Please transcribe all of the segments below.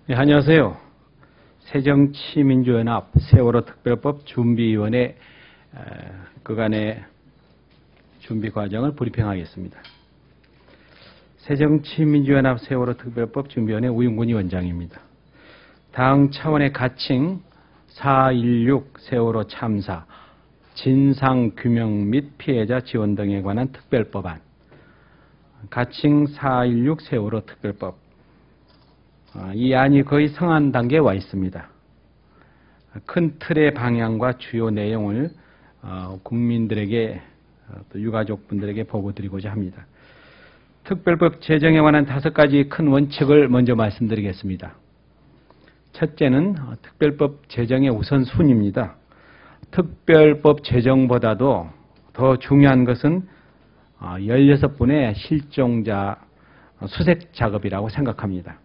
네, 안녕하세요. 새정치민주연합 세월호 특별법 준비위원회 그간의 준비 과정을 브리핑하겠습니다. 새정치민주연합 세월호 특별법 준비위원회 우윤근 위원장입니다. 당 차원의 가칭 4.16 세월호 참사 진상규명 및 피해자 지원 등에 관한 특별법안, 가칭 4.16 세월호 특별법, 이 안이 거의 성안 단계에 와 있습니다. 큰 틀의 방향과 주요 내용을 국민들에게 또 유가족분들에게 보고드리고자 합니다. 특별법 제정에 관한 5가지 큰 원칙을 먼저 말씀드리겠습니다. 첫째는 특별법 제정의 우선순위입니다. 특별법 제정보다도 더 중요한 것은 16분의 실종자 수색 작업이라고 생각합니다.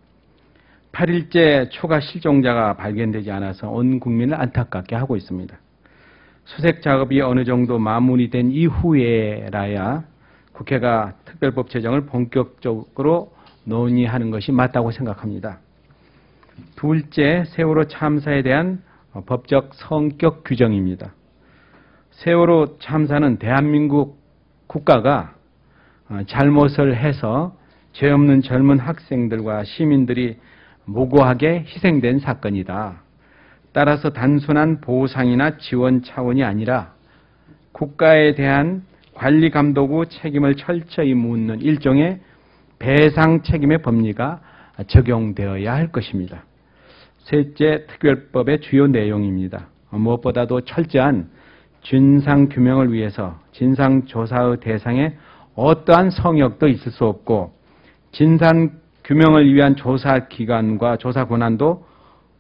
8일째 추가 실종자가 발견되지 않아서 온 국민을 안타깝게 하고 있습니다. 수색 작업이 어느 정도 마무리된 이후에라야 국회가 특별법 제정을 본격적으로 논의하는 것이 맞다고 생각합니다. 둘째, 세월호 참사에 대한 법적 성격 규정입니다. 세월호 참사는 대한민국 국가가 잘못을 해서 죄 없는 젊은 학생들과 시민들이 무고하게 희생된 사건이다. 따라서 단순한 보상이나 지원 차원이 아니라 국가에 대한 관리 감독 후 책임을 철저히 묻는 일종의 배상 책임의 법리가 적용되어야 할 것입니다. 셋째, 특별법의 주요 내용입니다. 무엇보다도 철저한 진상규명을 위해서 진상조사의 대상에 어떠한 성역도 있을 수 없고 진상규명을 위한 조사 기관과 조사 권한도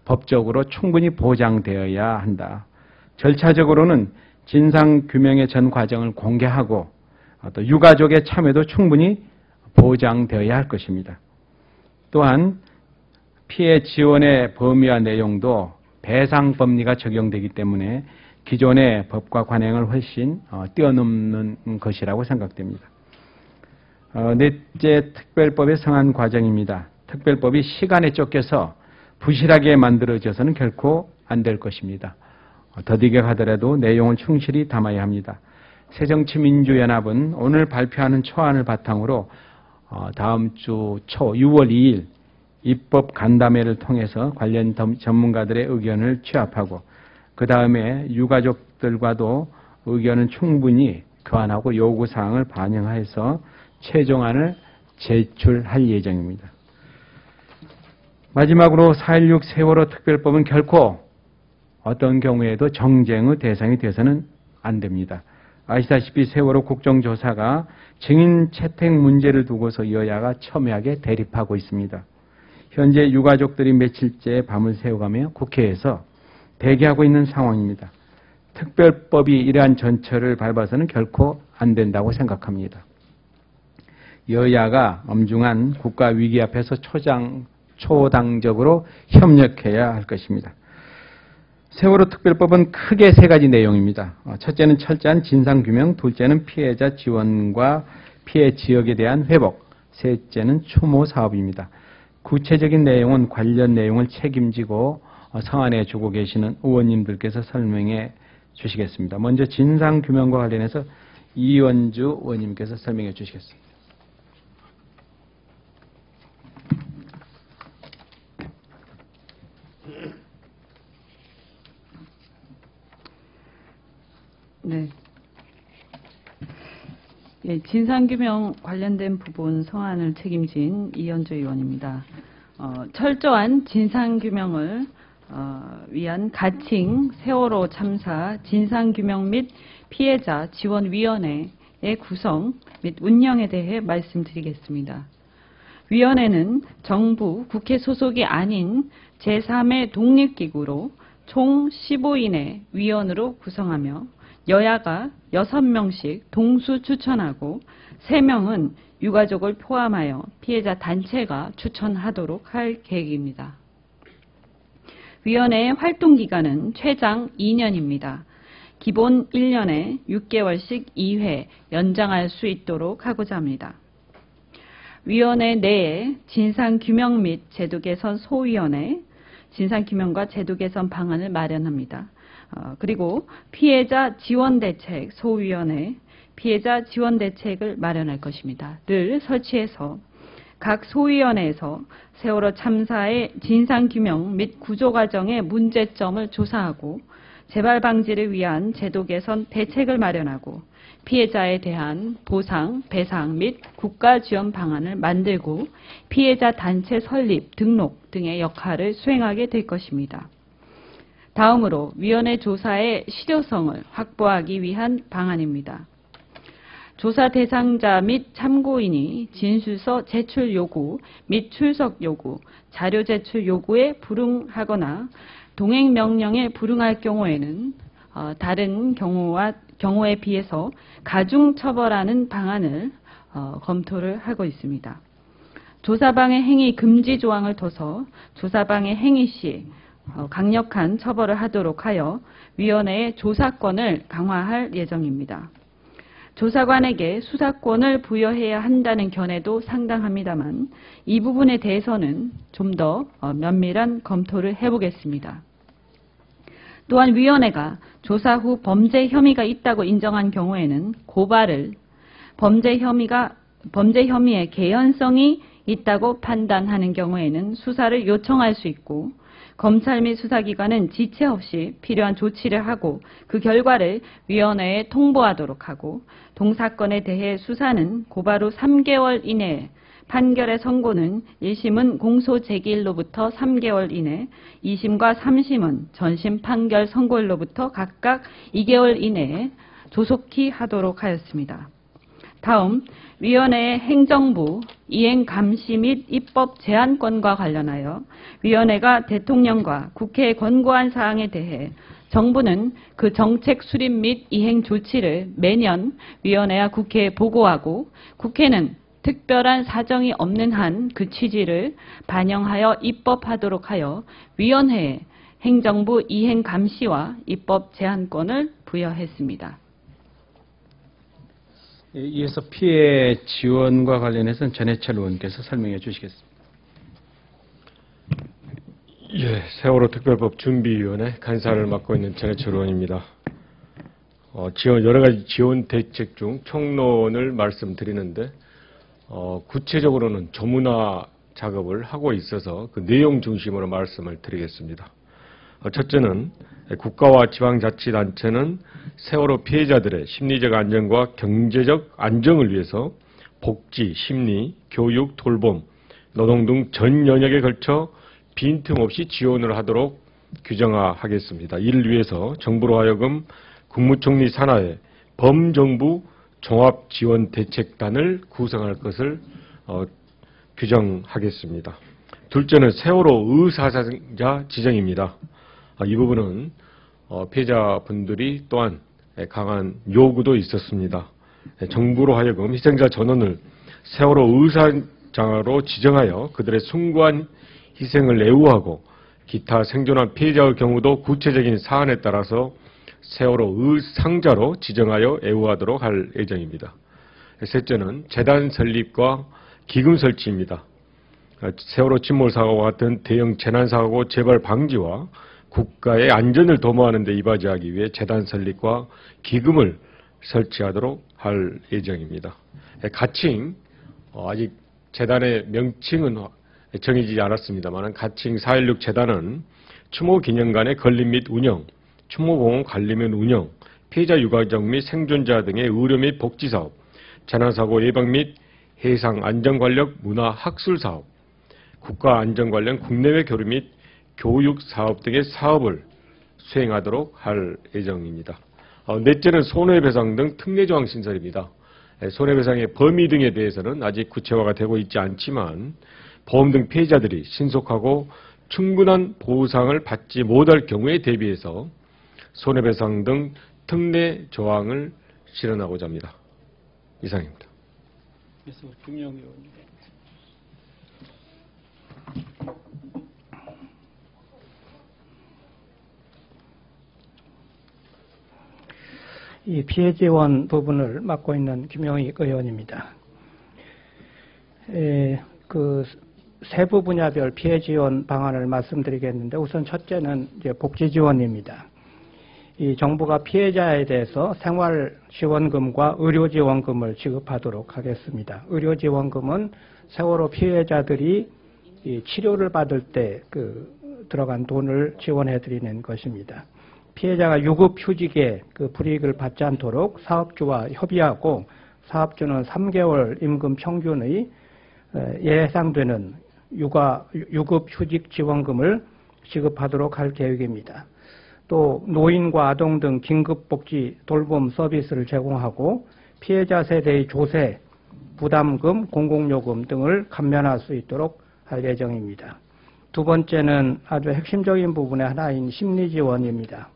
법적으로 충분히 보장되어야 한다. 절차적으로는 진상규명의 전 과정을 공개하고 또 유가족의 참여도 충분히 보장되어야 할 것입니다. 또한 피해 지원의 범위와 내용도 배상 법리가 적용되기 때문에 기존의 법과 관행을 훨씬 뛰어넘는 것이라고 생각됩니다. 넷째, 특별법의 성안 과정입니다. 특별법이 시간에 쫓겨서 부실하게 만들어져서는 결코 안 될 것입니다. 더디게 가더라도 내용을 충실히 담아야 합니다. 새정치민주연합은 오늘 발표하는 초안을 바탕으로 다음 주 초 6월 2일 입법 간담회를 통해서 관련 전문가들의 의견을 취합하고 그 다음에 유가족들과도 의견을 충분히 교환하고 요구사항을 반영해서 최종안을 제출할 예정입니다. 마지막으로 4.16 세월호 특별법은 결코 어떤 경우에도 정쟁의 대상이 되어서는 안 됩니다. 아시다시피 세월호 국정조사가 증인 채택 문제를 두고서 여야가 첨예하게 대립하고 있습니다. 현재 유가족들이 며칠째 밤을 새워가며 국회에서 대기하고 있는 상황입니다. 특별법이 이러한 전철을 밟아서는 결코 안 된다고 생각합니다. 여야가 엄중한 국가 위기 앞에서 초당적으로 협력해야 할 것입니다. 세월호 특별법은 크게 3가지 내용입니다. 첫째는 철저한 진상규명, 둘째는 피해자 지원과 피해 지역에 대한 회복, 셋째는 추모 사업입니다. 구체적인 내용은 관련 내용을 책임지고 성안에 주고 계시는 의원님들께서 설명해 주시겠습니다. 먼저 진상규명과 관련해서 이원주 의원님께서 설명해 주시겠습니다. 네. 예, 진상규명 관련된 부분 성안을 책임진 이현주 의원입니다. 철저한 진상규명을 위한 가칭 세월호 참사 진상규명 및 피해자 지원위원회의 구성 및 운영에 대해 말씀드리겠습니다. 위원회는 정부, 국회 소속이 아닌 제3의 독립기구로 총 15인의 위원으로 구성하며 여야가 6명씩 동수 추천하고 3명은 유가족을 포함하여 피해자 단체가 추천하도록 할 계획입니다. 위원회의 활동기간은 최장 2년입니다. 기본 1년에 6개월씩 2회 연장할 수 있도록 하고자 합니다. 위원회 내에 진상규명 및 제도 개선 소위원회, 진상규명과 제도 개선 방안을 마련합니다. 그리고 피해자 지원대책 소위원회, 피해자 지원대책을 마련할 것입니다. 를 설치해서 각 소위원회에서 세월호 참사의 진상규명 및 구조과정의 문제점을 조사하고 재발 방지를 위한 제도 개선 대책을 마련하고 피해자에 대한 보상, 배상 및 국가 지원 방안을 만들고 피해자 단체 설립, 등록 등의 역할을 수행하게 될 것입니다. 다음으로 위원회 조사의 실효성을 확보하기 위한 방안입니다. 조사 대상자 및 참고인이 진술서 제출 요구 및 출석 요구, 자료 제출 요구에 불응하거나 동행 명령에 불응할 경우에는 다른 경우에 비해서 가중 처벌하는 방안을 검토를 하고 있습니다. 조사방해 행위 금지 조항을 둬서 조사방해 행위 시 강력한 처벌을 하도록 하여 위원회의 조사권을 강화할 예정입니다. 조사관에게 수사권을 부여해야 한다는 견해도 상당합니다만 이 부분에 대해서는 좀 더 면밀한 검토를 해보겠습니다. 또한 위원회가 조사 후 범죄 혐의가 있다고 인정한 경우에는 고발을 범죄 혐의의 개연성이 있다고 판단하는 경우에는 수사를 요청할 수 있고 검찰 및 수사기관은 지체 없이 필요한 조치를 하고 그 결과를 위원회에 통보하도록 하고 동사건에 대해 수사는 고발 후 3개월 이내에 판결의 선고는 1심은 공소 제기일로부터 3개월 이내, 2심과 3심은 전심 판결 선고일로부터 각각 2개월 이내에 조속히 하도록 하였습니다. 다음, 위원회의 행정부, 이행 감시 및 입법 제한권과 관련하여 위원회가 대통령과 국회에 권고한 사항에 대해 정부는 그 정책 수립 및 이행 조치를 매년 위원회와 국회에 보고하고 국회는 특별한 사정이 없는 한 그 취지를 반영하여 입법하도록 하여 위원회에 행정부 이행 감시와 입법 제한권을 부여했습니다. 이어서 피해 지원과 관련해서는 전해철 의원께서 설명해 주시겠습니다. 예, 세월호 특별법 준비위원회 간사를 맡고 있는 전해철 의원입니다. 여러 가지 지원 대책 중 총론을 말씀드리는데 구체적으로는 조문화 작업을 하고 있어서 그 내용 중심으로 말씀을 드리겠습니다. 첫째는 국가와 지방자치단체는 세월호 피해자들의 심리적 안정과 경제적 안정을 위해서 복지, 심리, 교육, 돌봄, 노동 등 전 영역에 걸쳐 빈틈없이 지원을 하도록 규정화하겠습니다. 이를 위해서 정부로 하여금 국무총리 산하에 범정부 종합지원대책단을 구성할 것을 규정하겠습니다. 둘째는 세월호 의사상자 지정입니다. 이 부분은 피해자분들이 또한 강한 요구도 있었습니다. 정부로 하여금 희생자 전원을 세월호 의사상자로 지정하여 그들의 숭고한 희생을 애우하고 기타 생존한 피해자의 경우도 구체적인 사안에 따라서 세월호 의상자로 지정하여 애우하도록 할 예정입니다. 셋째는 재단 설립과 기금 설치입니다. 세월호 침몰 사고와 같은 대형 재난사고 재발 방지와 국가의 안전을 도모하는 데 이바지하기 위해 재단 설립과 기금을 설치하도록 할 예정입니다. 가칭, 아직 재단의 명칭은 정해지지 않았습니다만 가칭 4.16 재단은 추모 기념관의 건립 및 운영, 추모공원 관리 및 운영, 피해자 유가족 및 생존자 등의 의료 및 복지사업, 재난사고 예방 및 해상 안전 관련 문화 학술 사업, 국가 안전 관련 국내외 교류 및 교육 사업 등의 사업을 수행하도록 할 예정입니다. 넷째는 손해배상 등 특례조항 신설입니다. 손해배상의 범위 등에 대해서는 아직 구체화가 되고 있지 않지만 보험 등 피해자들이 신속하고 충분한 보상을 받지 못할 경우에 대비해서 손해배상 등 특례 조항을 실현하고자 합니다. 이상입니다. 이 피해 지원 부분을 맡고 있는 김용익 의원입니다. 그 세부 분야별 피해 지원 방안을 말씀드리겠는데, 우선 첫째는 이제 복지 지원입니다. 이 정부가 피해자에 대해서 생활 지원금과 의료 지원금을 지급하도록 하겠습니다. 의료 지원금은 세월호 피해자들이 이 치료를 받을 때 들어간 돈을 지원해 드리는 것입니다. 피해자가 유급 휴직에 불이익을 받지 않도록 사업주와 협의하고 사업주는 3개월 임금 평균의 예상되는 유급 휴직 지원금을 지급하도록 할 계획입니다. 또 노인과 아동 등 긴급복지 돌봄 서비스를 제공하고 피해자 세대의 조세, 부담금, 공공요금 등을 감면할 수 있도록 할 예정입니다. 두 번째는 아주 핵심적인 부분의 하나인 심리지원입니다.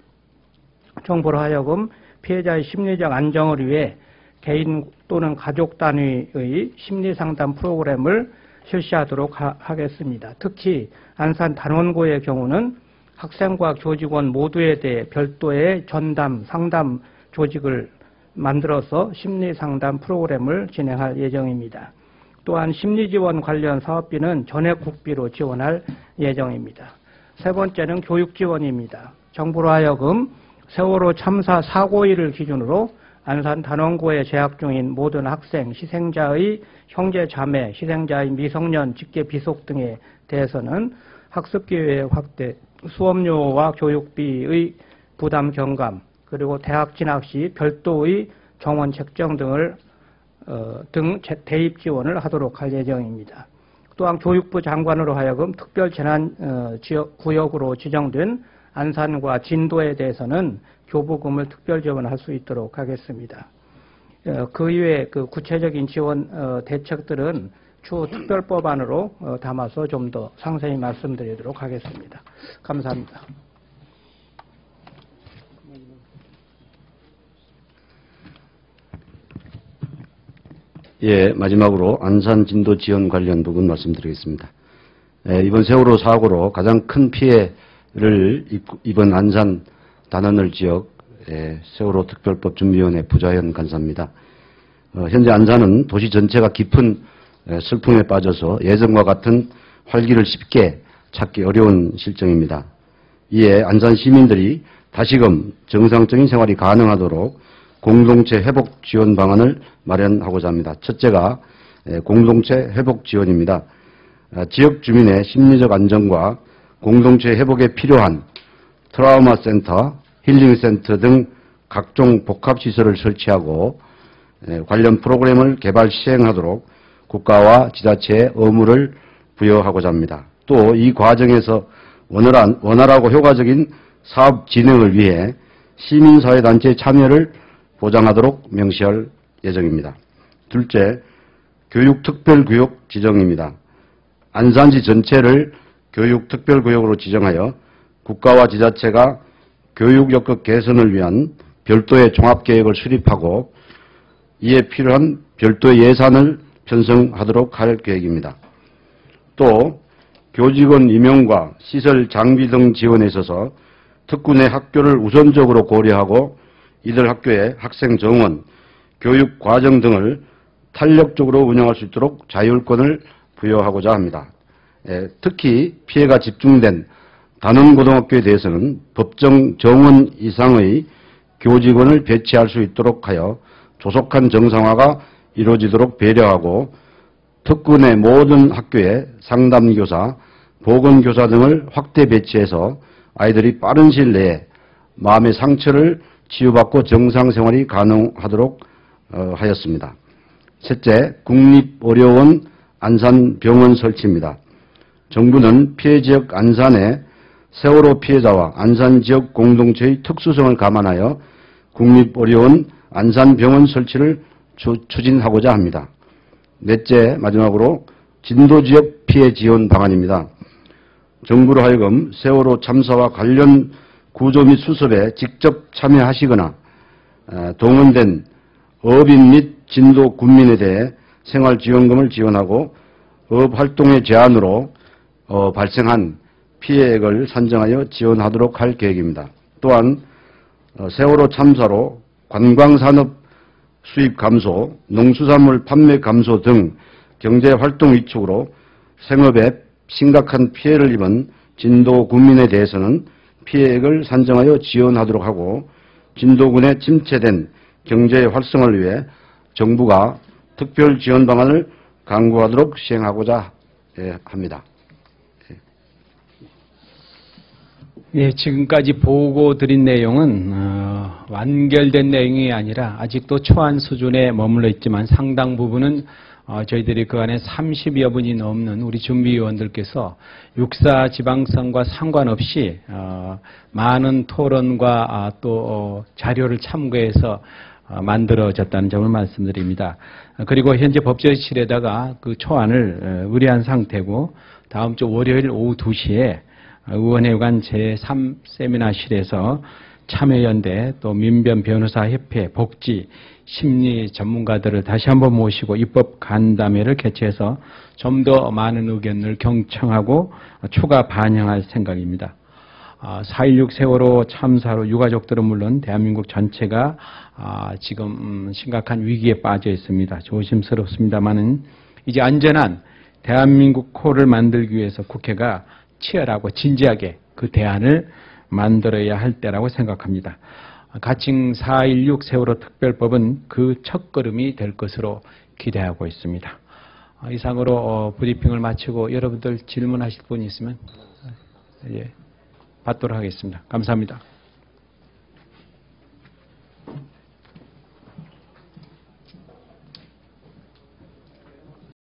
정부로 하여금 피해자의 심리적 안정을 위해 개인 또는 가족 단위의 심리상담 프로그램을 실시하도록 하겠습니다. 특히 안산 단원고의 경우는 학생과 교직원 모두에 대해 별도의 전담, 상담 조직을 만들어서 심리상담 프로그램을 진행할 예정입니다. 또한 심리지원 관련 사업비는 전액 국비로 지원할 예정입니다. 세 번째는 교육지원입니다. 정부로 하여금 세월호 참사 사고일을 기준으로 안산 단원고에 재학 중인 모든 학생, 희생자의 형제, 자매, 희생자의 미성년, 직계, 비속 등에 대해서는 학습기회 확대, 수업료와 교육비의 부담 경감, 그리고 대학 진학 시 별도의 정원 책정 등 대입 지원을 하도록 할 예정입니다. 또한 교육부 장관으로 하여금 특별 재난 구역으로 지정된 안산과 진도에 대해서는 교부금을 특별 지원할 수 있도록 하겠습니다. 그 이외에 구체적인 지원 대책들은 추후 특별법안으로 담아서 좀 더 상세히 말씀드리도록 하겠습니다. 감사합니다. 예, 마지막으로 안산 진도 지원 관련 부분 말씀드리겠습니다. 이번 세월호 사고로 가장 큰 피해를 입은 안산 단원을 지역 세월호 특별법 준비위원회 부자현 간사입니다. 현재 안산은 도시 전체가 깊은 슬픔에 빠져서 예전과 같은 활기를 쉽게 찾기 어려운 실정입니다. 이에 안산 시민들이 다시금 정상적인 생활이 가능하도록 공동체 회복 지원 방안을 마련하고자 합니다. 첫째가 공동체 회복 지원입니다. 지역 주민의 심리적 안정과 공동체 회복에 필요한 트라우마 센터, 힐링 센터 등 각종 복합시설을 설치하고 관련 프로그램을 개발 시행하도록 국가와 지자체에 의무를 부여하고자 합니다. 또 이 과정에서 원활하고 효과적인 사업 진행을 위해 시민사회단체의 참여를 보장하도록 명시할 예정입니다. 둘째, 교육특별구역 지정입니다. 안산시 전체를 교육특별구역으로 지정하여 국가와 지자체가 교육 역학 개선을 위한 별도의 종합계획을 수립하고 이에 필요한 별도의 예산을 편성하도록 할 계획입니다. 또 교직원 임용과 시설 장비 등 지원에 있어서 특군의 학교를 우선적으로 고려하고 이들 학교의 학생 정원, 교육 과정 등을 탄력적으로 운영할 수 있도록 자율권을 부여하고자 합니다. 특히 피해가 집중된 단원고등학교에 대해서는 법정 정원 이상의 교직원을 배치할 수 있도록 하여 조속한 정상화가 이루어지도록 배려하고 특군의 모든 학교에 상담교사, 보건교사 등을 확대 배치해서 아이들이 빠른 시일 내에 마음의 상처를 치유받고 정상생활이 가능하도록 하였습니다. 셋째, 국립의료원 안산병원 설치입니다. 정부는 피해지역 안산의 세월호 피해자와 안산지역 공동체의 특수성을 감안하여 국립의료원 안산병원 설치를 추진하고자 합니다. 넷째, 마지막으로 진도지역 피해 지원 방안입니다. 정부로 하여금 세월호 참사와 관련 구조 및 수습에 직접 참여하시거나 동원된 업인 및 진도 군민에 대해 생활지원금을 지원하고 업활동의 제한으로 발생한 피해액을 산정하여 지원하도록 할 계획입니다. 또한 세월호 참사로 관광산업 수입 감소, 농수산물 판매 감소 등 경제활동 위축으로 생업에 심각한 피해를 입은 진도군민에 대해서는 피해액을 산정하여 지원하도록 하고 진도군의 침체된 경제 활성화를 위해 정부가 특별 지원 방안을 강구하도록 시행하고자 합니다. 예, 지금까지 보고 드린 내용은 완결된 내용이 아니라 아직도 초안 수준에 머물러 있지만 상당 부분은 저희들이 그 안에 30여 분이 넘는 우리 준비위원들께서 육사 지방선과 상관없이 많은 토론과 또 자료를 참고해서 만들어졌다는 점을 말씀드립니다. 그리고 현재 법제실에다가 그 초안을 의뢰한 상태고 다음 주 월요일 오후 2시에 의원회관 제3 세미나실에서 참여연대 또 민변변호사협회 복지 심리 전문가들을 다시 한번 모시고 입법 간담회를 개최해서 좀 더 많은 의견을 경청하고 추가 반영할 생각입니다. 4.16 세월호 참사로 유가족들은 물론 대한민국 전체가 지금 심각한 위기에 빠져 있습니다. 조심스럽습니다만은 이제 안전한 대한민국 코를 만들기 위해서 국회가 치열하고 진지하게 그 대안을 만들어야 할 때라고 생각합니다. 가칭 4.16 세월호 특별법은 그 첫걸음이 될 것으로 기대하고 있습니다. 이상으로 브리핑을 마치고 여러분들 질문하실 분이 있으면 받도록 하겠습니다. 감사합니다.